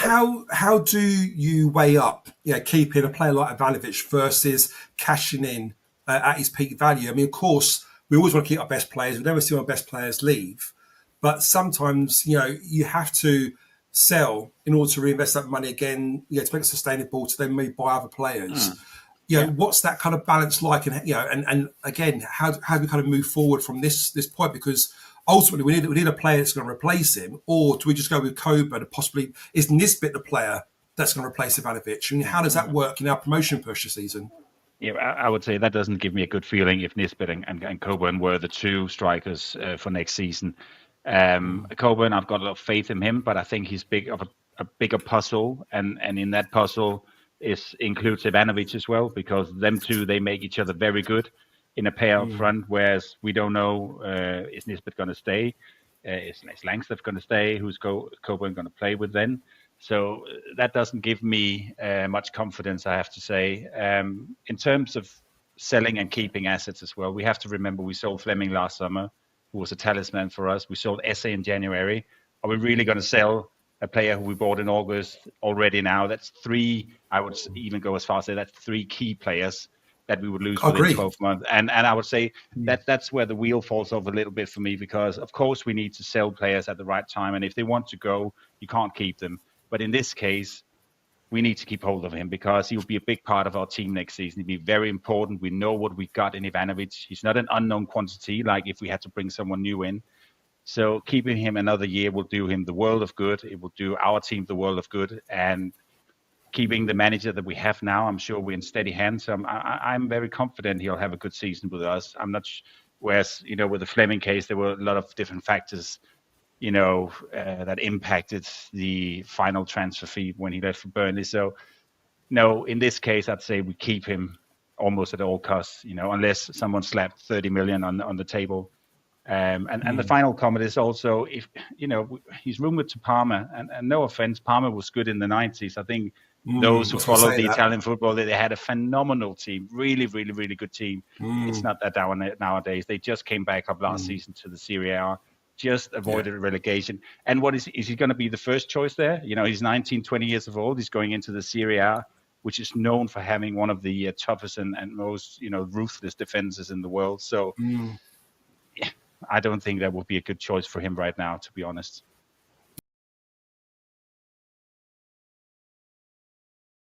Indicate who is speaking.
Speaker 1: how do you weigh up, keeping a player like Ivanovic versus cashing in at his peak value? I mean, of course, we always want to keep our best players. We never see our best players leave, but sometimes you have to sell in order to reinvest that money again, to make it sustainable, to then maybe buy other players. What's that kind of balance like? And again, how do we kind of move forward from this point? Because ultimately we need a player that's going to replace him, or do we just go with Coburn and possibly is Nisbet the player that's going to replace Ivanovic? I mean, how does that work in our promotion push this season?
Speaker 2: Yeah, I would say that doesn't give me a good feeling if Nisbet and Coburn were the two strikers for next season. Coburn, I've got a lot of faith in him, but I think he's a bigger puzzle, and in that puzzle includes Ivanovic as well, because them two, they make each other very good in a pair up front, whereas we don't know, is Nisbet going to stay? Is Langstaff going to stay? Who's Coburn going to play with then? So that doesn't give me much confidence, I have to say. In terms of selling and keeping assets as well, we have to remember we sold Fleming last summer, who was a talisman for us. We sold Esse in January. Are we really going to sell a player who we bought in August already now? That's three, I would even go as far as say that's three key players that we would lose within 12 months. And I would say that's where the wheel falls off a little bit for me, because of course we need to sell players at the right time. And if they want to go, you can't keep them. But in this case, we need to keep hold of him because he'll be a big part of our team next season. He'll be very important. We know what we got in Ivanovic. He's not an unknown quantity, like if we had to bring someone new in. So keeping him another year will do him the world of good. It will do our team the world of good. And keeping the manager that we have now, I'm sure we're in steady hands. So I'm very confident he'll have a good season with us. I'm not. Whereas, with the Fleming case, there were a lot of different factors, that impacted the final transfer fee when he left for Burnley. So, no, in this case, I'd say we keep him almost at all costs, unless someone slapped 30 million on the table. And the final comment is also, if he's rumored to Parma, and no offense, Parma was good in the 90s. I think those who follow the Italian football, they had a phenomenal team, really, really, really good team. It's not that down nowadays. They just came back up last season to the Serie A, just avoided relegation. And what is he going to be the first choice there? He's 19, 20 years of old. He's going into the Serie A, which is known for having one of the toughest and most, ruthless defenses in the world. So I don't think that would be a good choice for him right now, to be honest.